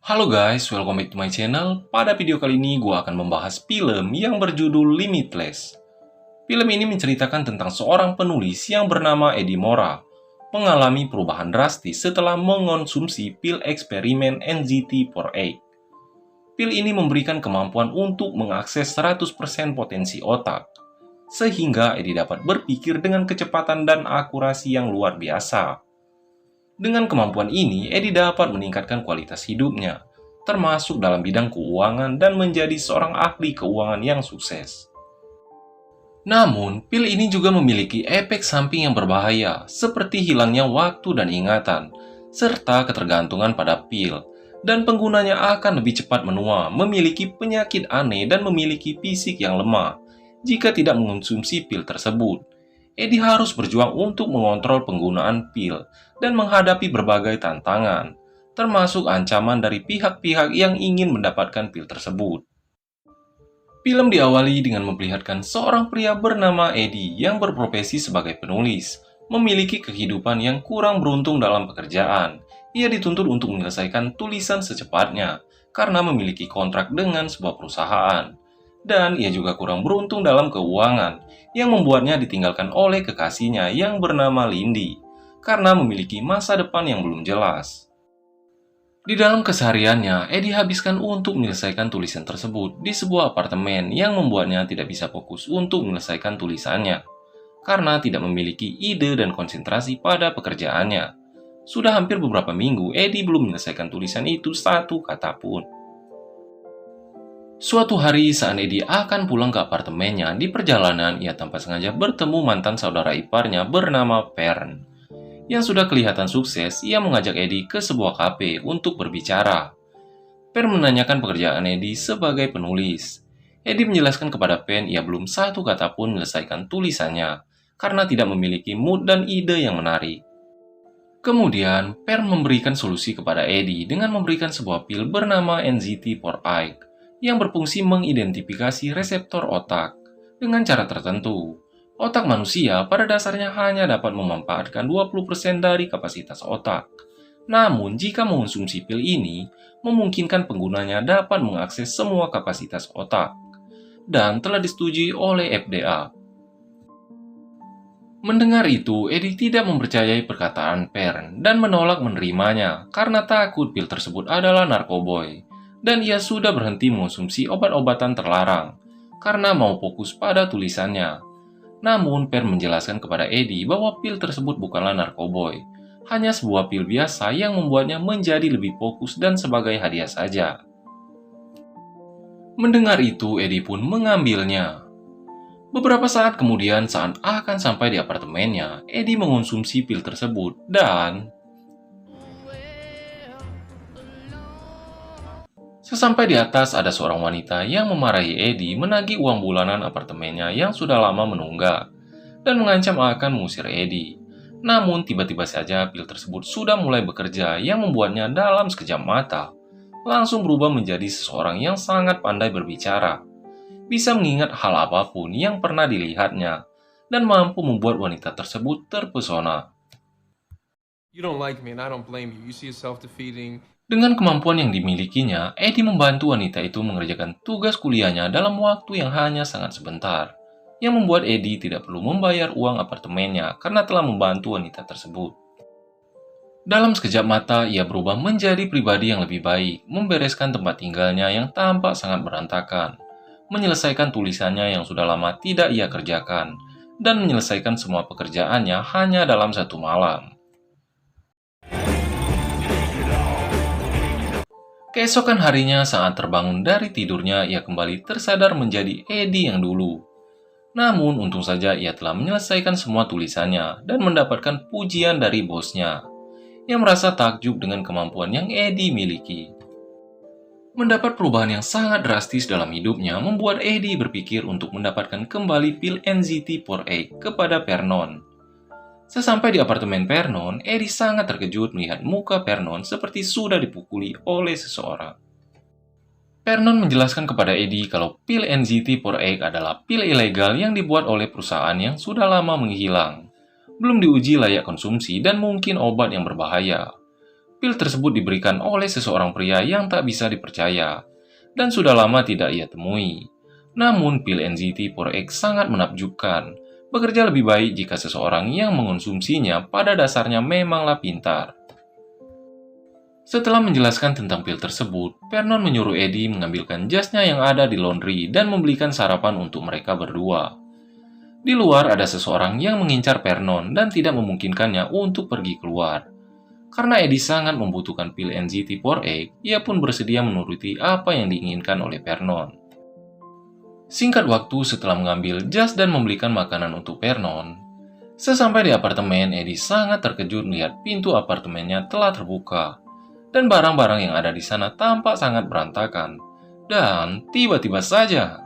Halo guys, welcome back to my channel. Pada video kali ini gue akan membahas film yang berjudul Limitless. Film ini menceritakan tentang seorang penulis yang bernama Eddie Mora mengalami perubahan drastis setelah mengonsumsi pil eksperimen NZT4A. Pil ini memberikan kemampuan untuk mengakses 100% potensi otak, sehingga Eddie dapat berpikir dengan kecepatan dan akurasi yang luar biasa. Dengan kemampuan ini, Eddie dapat meningkatkan kualitas hidupnya, termasuk dalam bidang keuangan dan menjadi seorang ahli keuangan yang sukses. Namun, pil ini juga memiliki efek samping yang berbahaya, seperti hilangnya waktu dan ingatan, serta ketergantungan pada pil, dan penggunanya akan lebih cepat menua, memiliki penyakit aneh, dan memiliki fisik yang lemah jika tidak mengonsumsi pil tersebut. Eddie harus berjuang untuk mengontrol penggunaan pil dan menghadapi berbagai tantangan, termasuk ancaman dari pihak-pihak yang ingin mendapatkan pil tersebut. Film diawali dengan memperlihatkan seorang pria bernama Eddie yang berprofesi sebagai penulis, memiliki kehidupan yang kurang beruntung dalam pekerjaan. Ia dituntut untuk menyelesaikan tulisan secepatnya karena memiliki kontrak dengan sebuah perusahaan. Dan ia juga kurang beruntung dalam keuangan, yang membuatnya ditinggalkan oleh kekasihnya yang bernama Lindy, karena memiliki masa depan yang belum jelas. Di dalam kesehariannya, Eddie habiskan untuk menyelesaikan tulisan tersebut di sebuah apartemen yang membuatnya tidak bisa fokus untuk menyelesaikan tulisannya, karena tidak memiliki ide dan konsentrasi pada pekerjaannya. Sudah hampir beberapa minggu, Eddie belum menyelesaikan tulisan itu satu kata pun. Suatu hari saat Eddie akan pulang ke apartemennya, di perjalanan ia tanpa sengaja bertemu mantan saudara iparnya bernama Pern. Yang sudah kelihatan sukses, ia mengajak Eddie ke sebuah kafe untuk berbicara. Pern menanyakan pekerjaan Eddie sebagai penulis. Eddie menjelaskan kepada Pern ia belum satu kata pun menyelesaikan tulisannya, karena tidak memiliki mood dan ide yang menarik. Kemudian, Pern memberikan solusi kepada Eddie dengan memberikan sebuah pil bernama NZT4A yang berfungsi mengidentifikasi reseptor otak dengan cara tertentu. Otak manusia pada dasarnya hanya dapat memanfaatkan 20% dari kapasitas otak. Namun, jika mengonsumsi pil ini, memungkinkan penggunanya dapat mengakses semua kapasitas otak. Dan telah disetujui oleh FDA. Mendengar itu, Eddie tidak mempercayai perkataan Pern dan menolak menerimanya karena takut pil tersebut adalah narkoboy. Dan ia sudah berhenti mengonsumsi obat-obatan terlarang karena mau fokus pada tulisannya. Namun, Pern menjelaskan kepada Eddie bahwa pil tersebut bukanlah narkoboy, hanya sebuah pil biasa yang membuatnya menjadi lebih fokus dan sebagai hadiah saja. Mendengar itu, Eddie pun mengambilnya. Beberapa saat kemudian, saat akan sampai di apartemennya, Eddie mengonsumsi pil tersebut dan sesampai di atas, ada seorang wanita yang memarahi Eddie menagih uang bulanan apartemennya yang sudah lama menunggak dan mengancam akan mengusir Eddie. Namun, tiba-tiba saja pil tersebut sudah mulai bekerja yang membuatnya dalam sekejap mata langsung berubah menjadi seseorang yang sangat pandai berbicara, bisa mengingat hal apapun yang pernah dilihatnya, dan mampu membuat wanita tersebut terpesona. You don't like me and I don't blame you. You see yourself defeating. Dengan kemampuan yang dimilikinya, Eddie membantu wanita itu mengerjakan tugas kuliahnya dalam waktu yang hanya sangat sebentar, yang membuat Eddie tidak perlu membayar uang apartemennya karena telah membantu wanita tersebut. Dalam sekejap mata, ia berubah menjadi pribadi yang lebih baik, membereskan tempat tinggalnya yang tampak sangat berantakan, menyelesaikan tulisannya yang sudah lama tidak ia kerjakan, dan menyelesaikan semua pekerjaannya hanya dalam satu malam. Keesokan harinya saat terbangun dari tidurnya, ia kembali tersadar menjadi Eddie yang dulu. Namun untung saja ia telah menyelesaikan semua tulisannya dan mendapatkan pujian dari bosnya, yang merasa takjub dengan kemampuan yang Eddie miliki. Mendapat perubahan yang sangat drastis dalam hidupnya membuat Eddie berpikir untuk mendapatkan kembali pil NZT4A kepada Vernon. Sesampai di apartemen Vernon, Eddie sangat terkejut melihat muka Vernon seperti sudah dipukuli oleh seseorang. Vernon menjelaskan kepada Eddie kalau pil NZT4A adalah pil ilegal yang dibuat oleh perusahaan yang sudah lama menghilang, belum diuji layak konsumsi dan mungkin obat yang berbahaya. Pil tersebut diberikan oleh seseorang pria yang tak bisa dipercaya, dan sudah lama tidak ia temui. Namun, pil NZT4X sangat menakjubkan. Bekerja lebih baik jika seseorang yang mengonsumsinya pada dasarnya memanglah pintar. Setelah menjelaskan tentang pil tersebut, Vernon menyuruh Eddie mengambilkan jasnya yang ada di laundry dan membelikan sarapan untuk mereka berdua. Di luar ada seseorang yang mengincar Vernon dan tidak memungkinkannya untuk pergi keluar. Karena Eddie sangat membutuhkan pil NZT4X, ia pun bersedia menuruti apa yang diinginkan oleh Vernon. Singkat waktu setelah mengambil jas dan membelikan makanan untuk Vernon, sesampai di apartemen, Eddie sangat terkejut melihat pintu apartemennya telah terbuka, dan barang-barang yang ada di sana tampak sangat berantakan. Dan tiba-tiba saja,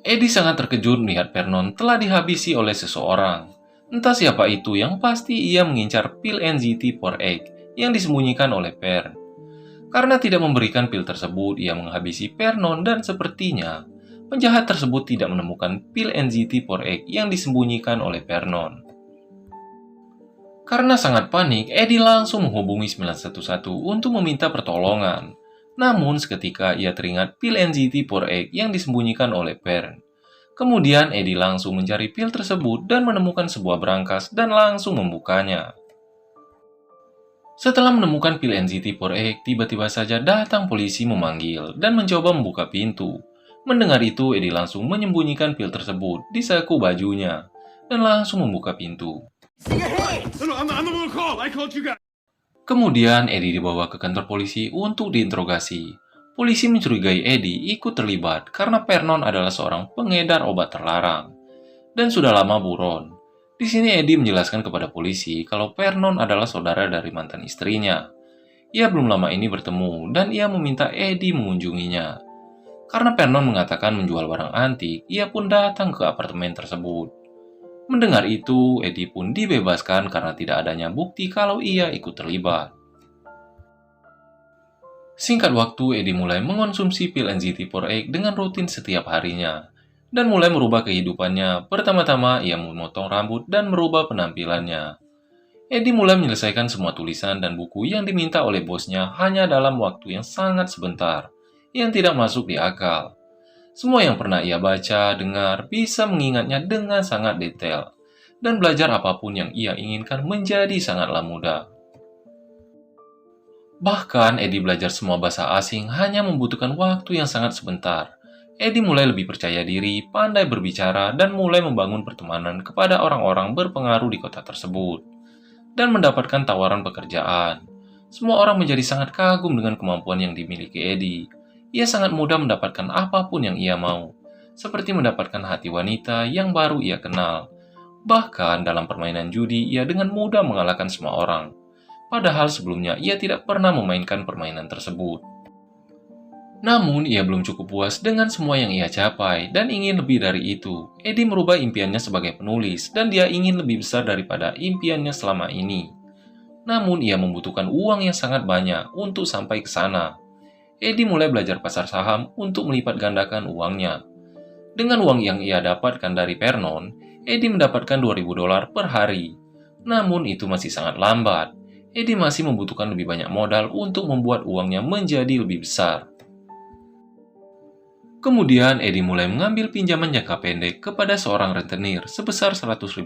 Eddie sangat terkejut melihat Vernon telah dihabisi oleh seseorang. Entah siapa itu, yang pasti ia mengincar pil NZT4X yang disembunyikan oleh Vern. Karena tidak memberikan pil tersebut, ia menghabisi Vernon dan sepertinya penjahat tersebut tidak menemukan pil NZT4X yang disembunyikan oleh Vernon. Karena sangat panik, Eddie langsung menghubungi 911 untuk meminta pertolongan. Namun seketika ia teringat pil NZT4X yang disembunyikan oleh Vern. Kemudian Eddie langsung mencari pil tersebut dan menemukan sebuah brankas dan langsung membukanya. Setelah menemukan pil NZT4X, tiba-tiba saja datang polisi memanggil dan mencoba membuka pintu. Mendengar itu, Eddie langsung menyembunyikan pil tersebut di saku bajunya dan langsung membuka pintu. Kemudian Eddie dibawa ke kantor polisi untuk diinterogasi. Polisi mencurigai Eddie ikut terlibat karena Vernon adalah seorang pengedar obat terlarang dan sudah lama buron. Di sini Eddie menjelaskan kepada polisi kalau Vernon adalah saudara dari mantan istrinya. Ia belum lama ini bertemu dan ia meminta Eddie mengunjunginya. Karena Vernon mengatakan menjual barang antik, ia pun datang ke apartemen tersebut. Mendengar itu, Eddie pun dibebaskan karena tidak adanya bukti kalau ia ikut terlibat. Singkat waktu, Eddie mulai mengonsumsi pil NZT4X dengan rutin setiap harinya, dan mulai merubah kehidupannya. Pertama-tama, ia memotong rambut dan merubah penampilannya. Eddie mulai menyelesaikan semua tulisan dan buku yang diminta oleh bosnya hanya dalam waktu yang sangat sebentar, yang tidak masuk di akal. Semua yang pernah ia baca, dengar, bisa mengingatnya dengan sangat detail, dan belajar apapun yang ia inginkan menjadi sangatlah mudah. Bahkan, Eddie belajar semua bahasa asing hanya membutuhkan waktu yang sangat sebentar. Eddie mulai lebih percaya diri, pandai berbicara, dan mulai membangun pertemanan kepada orang-orang berpengaruh di kota tersebut, dan mendapatkan tawaran pekerjaan. Semua orang menjadi sangat kagum dengan kemampuan yang dimiliki Eddie. Ia sangat mudah mendapatkan apapun yang ia mau, seperti mendapatkan hati wanita yang baru ia kenal. Bahkan dalam permainan judi, ia dengan mudah mengalahkan semua orang. Padahal sebelumnya ia tidak pernah memainkan permainan tersebut. Namun, ia belum cukup puas dengan semua yang ia capai dan ingin lebih dari itu. Eddie merubah impiannya sebagai penulis dan dia ingin lebih besar daripada impiannya selama ini. Namun, ia membutuhkan uang yang sangat banyak untuk sampai ke sana. Eddie mulai belajar pasar saham untuk melipat gandakan uangnya. Dengan uang yang ia dapatkan dari Vernon, Eddie mendapatkan $2.000 per hari. Namun, itu masih sangat lambat. Eddie masih membutuhkan lebih banyak modal untuk membuat uangnya menjadi lebih besar. Kemudian, Eddie mulai mengambil pinjaman jangka pendek kepada seorang rentenir sebesar $100.000.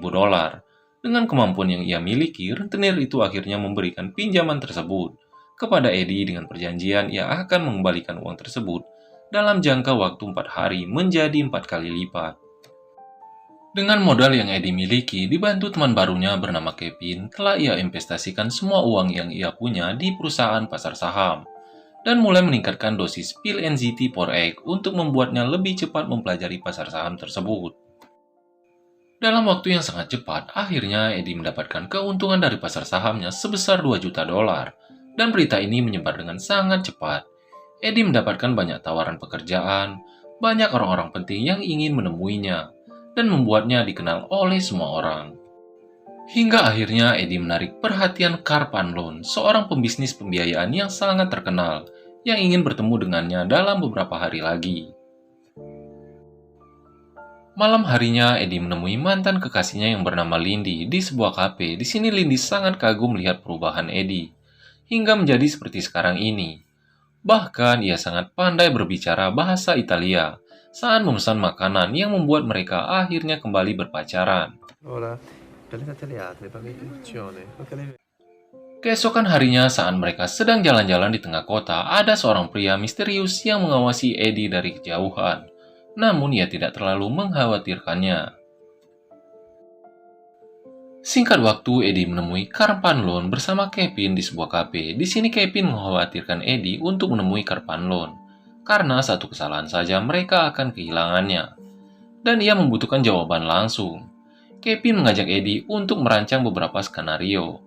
Dengan kemampuan yang ia miliki, rentenir itu akhirnya memberikan pinjaman tersebut kepada Eddie dengan perjanjian ia akan mengembalikan uang tersebut dalam jangka waktu 4 hari menjadi 4 kali lipat. Dengan modal yang Eddie miliki, dibantu teman barunya bernama Kevin, telah ia investasikan semua uang yang ia punya di perusahaan pasar saham, dan mulai meningkatkan dosis pil NZT4X untuk membuatnya lebih cepat mempelajari pasar saham tersebut. Dalam waktu yang sangat cepat, akhirnya Eddie mendapatkan keuntungan dari pasar sahamnya sebesar $2 juta, dan berita ini menyebar dengan sangat cepat. Eddie mendapatkan banyak tawaran pekerjaan, banyak orang-orang penting yang ingin menemuinya, dan membuatnya dikenal oleh semua orang. Hingga akhirnya Eddie menarik perhatian Carl Panlon, seorang pembisnis pembiayaan yang sangat terkenal, yang ingin bertemu dengannya dalam beberapa hari lagi. Malam harinya, Eddie menemui mantan kekasihnya yang bernama Lindy di sebuah kafe. Di sini Lindy sangat kagum melihat perubahan Eddie, hingga menjadi seperti sekarang ini. Bahkan ia sangat pandai berbicara bahasa Italia saat memesan makanan yang membuat mereka akhirnya kembali berpacaran. Ora, prendete le altre, fammi attenzione. Keesokan harinya saat mereka sedang jalan-jalan di tengah kota, ada seorang pria misterius yang mengawasi Eddie dari kejauhan. Namun ia tidak terlalu mengkhawatirkannya. Singkat waktu, Eddie menemui Karpanlon bersama Kevin di sebuah kafe. Di sini Kevin mengkhawatirkan Eddie untuk menemui Karpanlon, karena satu kesalahan saja mereka akan kehilangannya. Dan ia membutuhkan jawaban langsung. Kevin mengajak Eddie untuk merancang beberapa skenario,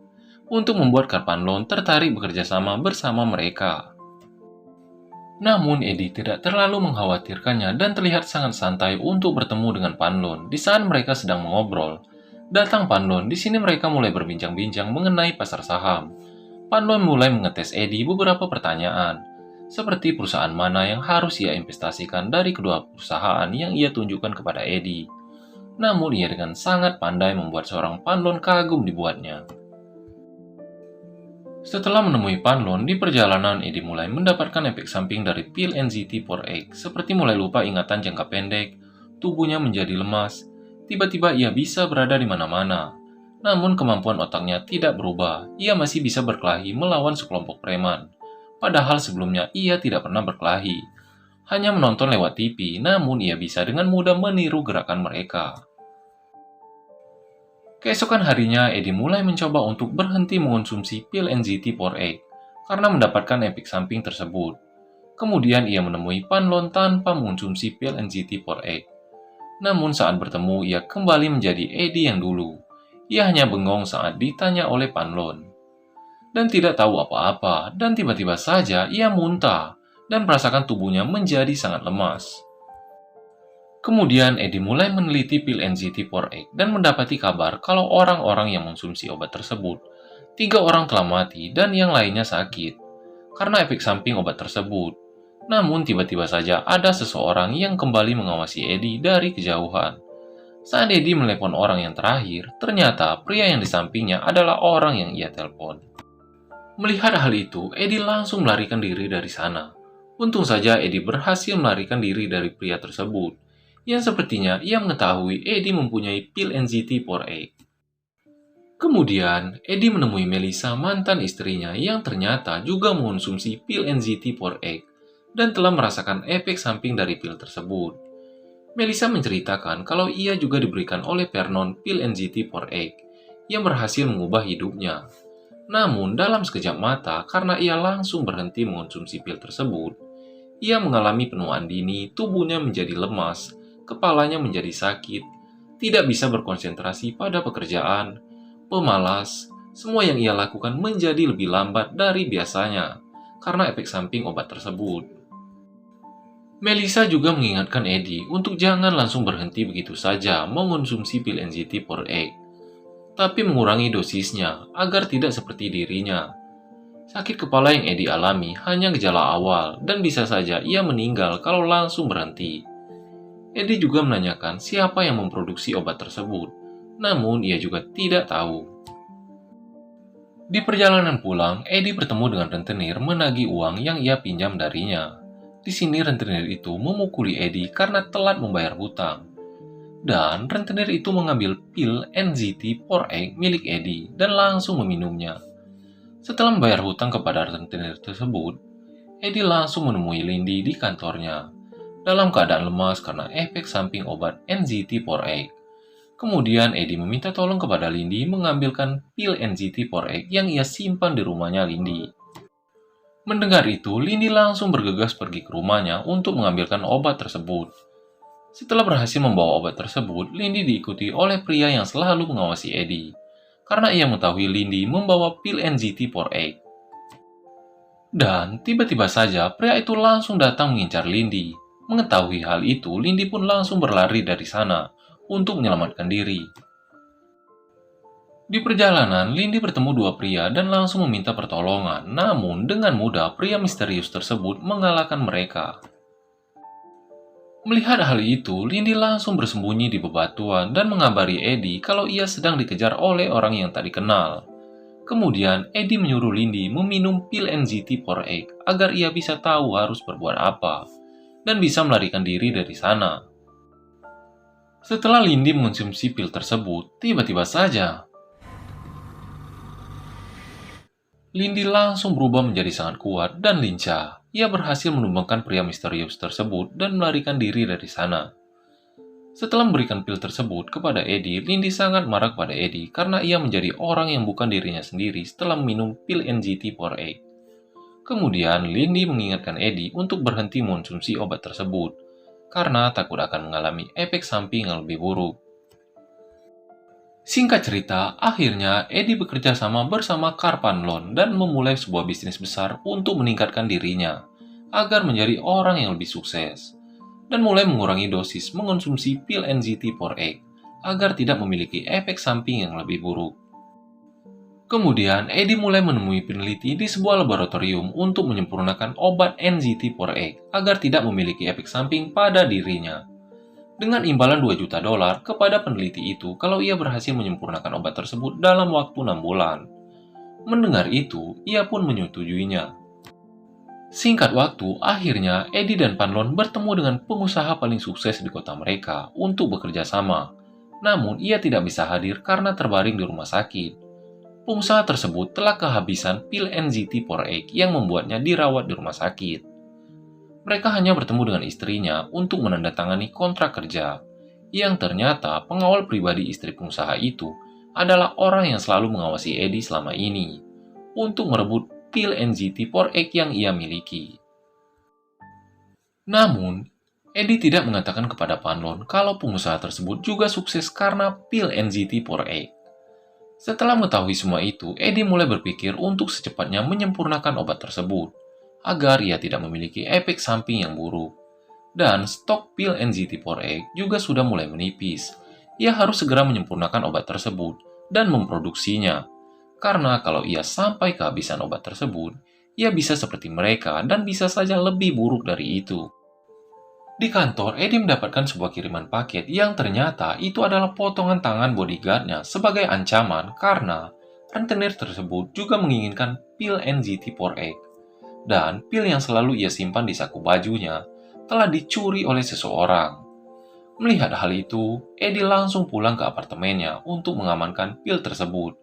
untuk membuat Karpanlon tertarik bekerja sama bersama mereka. Namun Eddie tidak terlalu mengkhawatirkannya dan terlihat sangat santai untuk bertemu dengan Panlon di saat mereka sedang mengobrol. Datang Panlon, di sini mereka mulai berbincang-bincang mengenai pasar saham. Panlon mulai mengetes Eddie beberapa pertanyaan, seperti perusahaan mana yang harus ia investasikan dari kedua perusahaan yang ia tunjukkan kepada Eddie. Namun ia dengan sangat pandai membuat seorang Panlon kagum dibuatnya. Setelah menemui Panlon, di perjalanan Eddie mulai mendapatkan efek samping dari pil NZT4X, seperti mulai lupa ingatan jangka pendek, tubuhnya menjadi lemas, tiba-tiba ia bisa berada di mana-mana. Namun kemampuan otaknya tidak berubah, ia masih bisa berkelahi melawan sekelompok preman. Padahal sebelumnya ia tidak pernah berkelahi, hanya menonton lewat TV, namun ia bisa dengan mudah meniru gerakan mereka. Keesokan harinya, Eddie mulai mencoba untuk berhenti mengonsumsi pil NZT4X karena mendapatkan efek samping tersebut. Kemudian ia menemui Panlon tanpa mengonsumsi pil NZT4X. Namun saat bertemu, ia kembali menjadi Eddie yang dulu. Ia hanya bengong saat ditanya oleh Panlon. Dan tidak tahu apa-apa, dan tiba-tiba saja ia muntah dan merasakan tubuhnya menjadi sangat lemas. Kemudian Eddie mulai meneliti pil NZT4X dan mendapati kabar kalau orang-orang yang mengonsumsi obat tersebut, 3 orang telah mati dan yang lainnya sakit karena efek samping obat tersebut. Namun tiba-tiba saja ada seseorang yang kembali mengawasi Eddie dari kejauhan. Saat Eddie menelepon orang yang terakhir, ternyata pria yang di sampingnya adalah orang yang ia telepon. Melihat hal itu, Eddie langsung melarikan diri dari sana. Untung saja Eddie berhasil melarikan diri dari pria tersebut, yang sepertinya ia mengetahui Eddie mempunyai pil NZT4X. Kemudian, Eddie menemui Melissa, mantan istrinya, yang ternyata juga mengonsumsi pil NZT4X dan telah merasakan efek samping dari pil tersebut. Melissa menceritakan kalau ia juga diberikan oleh Vernon pil NZT4X yang berhasil mengubah hidupnya. Namun, dalam sekejap mata, karena ia langsung berhenti mengonsumsi pil tersebut, ia mengalami penuaan dini, tubuhnya menjadi lemas, kepalanya menjadi sakit, tidak bisa berkonsentrasi pada pekerjaan, pemalas, semua yang ia lakukan menjadi lebih lambat dari biasanya karena efek samping obat tersebut. Melissa juga mengingatkan Eddie untuk jangan langsung berhenti begitu saja mengonsumsi pil NZT4X, tapi mengurangi dosisnya agar tidak seperti dirinya. Sakit kepala yang Eddie alami hanya gejala awal dan bisa saja ia meninggal kalau langsung berhenti. Eddie juga menanyakan siapa yang memproduksi obat tersebut, namun ia juga tidak tahu. Di perjalanan pulang, Eddie bertemu dengan rentenir menagih uang yang ia pinjam darinya. Di sini rentenir itu memukuli Eddie karena telat membayar hutang. Dan rentenir itu mengambil pil NZT4X milik Eddie dan langsung meminumnya. Setelah membayar hutang kepada rentenir tersebut, Eddie langsung menemui Lindy di kantornya dalam keadaan lemas karena efek samping obat NZT4X. Kemudian Eddie meminta tolong kepada Lindy mengambilkan pil NZT4X yang ia simpan di rumahnya Lindy. Mendengar itu, Lindy langsung bergegas pergi ke rumahnya untuk mengambilkan obat tersebut. Setelah berhasil membawa obat tersebut, Lindy diikuti oleh pria yang selalu mengawasi Eddie, karena ia mengetahui Lindy membawa pil NZT4X. Dan tiba-tiba saja pria itu langsung datang mengincar Lindy. Mengetahui hal itu, Lindy pun langsung berlari dari sana untuk menyelamatkan diri. Di perjalanan, Lindy bertemu 2 pria dan langsung meminta pertolongan. Namun, dengan mudah pria misterius tersebut mengalahkan mereka. Melihat hal itu, Lindy langsung bersembunyi di bebatuan dan mengabari Eddie kalau ia sedang dikejar oleh orang yang tak dikenal. Kemudian, Eddie menyuruh Lindy meminum pil NZT-4X agar ia bisa tahu harus berbuat apa dan bisa melarikan diri dari sana. Setelah Lindy mengonsumsi pil tersebut, tiba-tiba saja Lindy langsung berubah menjadi sangat kuat dan lincah. Ia berhasil menumbangkan pria misterius tersebut dan melarikan diri dari sana. Setelah memberikan pil tersebut kepada Eddie, Lindy sangat marah kepada Eddie karena ia menjadi orang yang bukan dirinya sendiri setelah meminum pil NZT-4X. Kemudian, Lindy mengingatkan Eddie untuk berhenti mengonsumsi obat tersebut karena takut akan mengalami efek samping yang lebih buruk. Singkat cerita, akhirnya Eddie bekerja sama bersama Karpanlon dan memulai sebuah bisnis besar untuk meningkatkan dirinya agar menjadi orang yang lebih sukses dan mulai mengurangi dosis mengonsumsi pil NZT-4X agar tidak memiliki efek samping yang lebih buruk. Kemudian, Eddie mulai menemui peneliti di sebuah laboratorium untuk menyempurnakan obat NZT-4X agar tidak memiliki efek samping pada dirinya. Dengan imbalan $2 juta kepada peneliti itu kalau ia berhasil menyempurnakan obat tersebut dalam waktu 6 bulan. Mendengar itu, ia pun menyetujuinya. Singkat waktu, akhirnya Eddie dan Panlon bertemu dengan pengusaha paling sukses di kota mereka untuk bekerja sama. Namun, ia tidak bisa hadir karena terbaring di rumah sakit. Pengusaha tersebut telah kehabisan pil NZT-4X yang membuatnya dirawat di rumah sakit. Mereka hanya bertemu dengan istrinya untuk menandatangani kontrak kerja, yang ternyata pengawal pribadi istri pengusaha itu adalah orang yang selalu mengawasi Eddie selama ini untuk merebut pil NZT-4X yang ia miliki. Namun, Eddie tidak mengatakan kepada Panlon kalau pengusaha tersebut juga sukses karena pil NZT-4X. Setelah mengetahui semua itu, Eddie mulai berpikir untuk secepatnya menyempurnakan obat tersebut agar ia tidak memiliki efek samping yang buruk. Dan stok pil NZT-4X juga sudah mulai menipis. Ia harus segera menyempurnakan obat tersebut dan memproduksinya. Karena kalau ia sampai kehabisan obat tersebut, ia bisa seperti mereka dan bisa saja lebih buruk dari itu. Di kantor, Eddie mendapatkan sebuah kiriman paket yang ternyata itu adalah potongan tangan bodyguard-nya sebagai ancaman karena rentenir tersebut juga menginginkan pil NZT-4X. Dan pil yang selalu ia simpan di saku bajunya telah dicuri oleh seseorang. Melihat hal itu, Eddie langsung pulang ke apartemennya untuk mengamankan pil tersebut.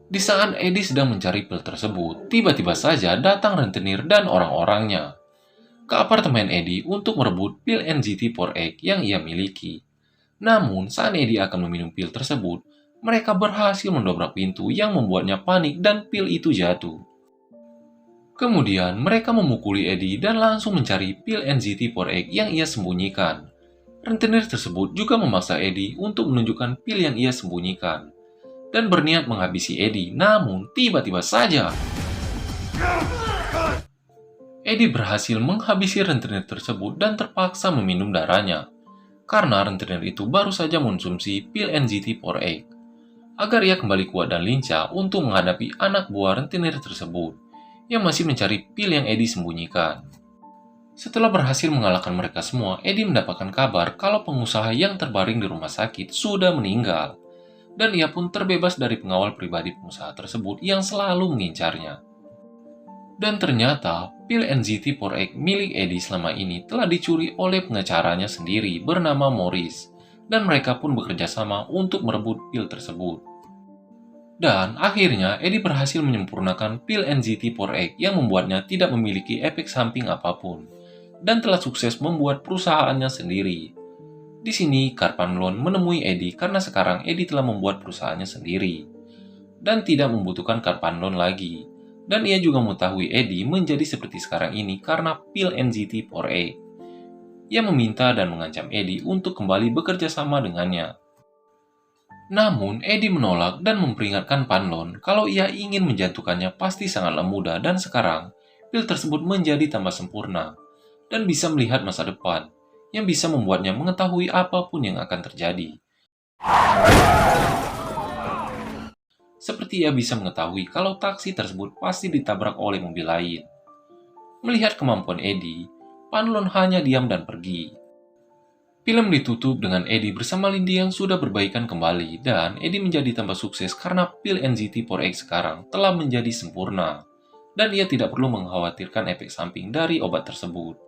Di saat Eddie sedang mencari pil tersebut, tiba-tiba saja datang rentenir dan orang-orangnya ke apartemen Eddie untuk merebut pil NZT-4X yang ia miliki. Namun, saat Eddie akan meminum pil tersebut, mereka berhasil mendobrak pintu yang membuatnya panik dan pil itu jatuh. Kemudian, mereka memukuli Eddie dan langsung mencari pil NZT-4X yang ia sembunyikan. Rentenir tersebut juga memaksa Eddie untuk menunjukkan pil yang ia sembunyikan dan berniat menghabisi Eddie, namun tiba-tiba saja Eddie berhasil menghabisi rentenir tersebut dan terpaksa meminum darahnya karena rentenir itu baru saja mengonsumsi pil NZT-4X agar ia kembali kuat dan lincah untuk menghadapi anak buah rentenir tersebut yang masih mencari pil yang Eddie sembunyikan. Setelah berhasil mengalahkan mereka semua, Eddie mendapatkan kabar kalau pengusaha yang terbaring di rumah sakit sudah meninggal, dan ia pun terbebas dari pengawal pribadi pengusaha tersebut yang selalu mengincarnya. Dan ternyata, pil NZT-4X milik Eddie selama ini telah dicuri oleh pengacaranya sendiri bernama Morris, dan mereka pun bekerja sama untuk merebut pil tersebut. Dan akhirnya Eddie berhasil menyempurnakan pil NZT-4X yang membuatnya tidak memiliki efek samping apapun dan telah sukses membuat perusahaannya sendiri. Di sini Karpanlon menemui Eddie karena sekarang Eddie telah membuat perusahaannya sendiri dan tidak membutuhkan Karpanlon lagi. Dan ia juga mengetahui Eddie menjadi seperti sekarang ini karena pil NZT-4X. Ia meminta dan mengancam Eddie untuk kembali bekerja sama dengannya. Namun, Eddie menolak dan memperingatkan Panlon kalau ia ingin menjatuhkannya pasti sangatlah mudah dan sekarang, pil tersebut menjadi tambah sempurna dan bisa melihat masa depan yang bisa membuatnya mengetahui apapun yang akan terjadi. Seperti ia bisa mengetahui kalau taksi tersebut pasti ditabrak oleh mobil lain. Melihat kemampuan Eddie, Panlun hanya diam dan pergi. Film ditutup dengan Eddie bersama Lindy yang sudah berbaikan kembali, dan Eddie menjadi tambah sukses karena pil NZT4X sekarang telah menjadi sempurna, dan ia tidak perlu mengkhawatirkan efek samping dari obat tersebut.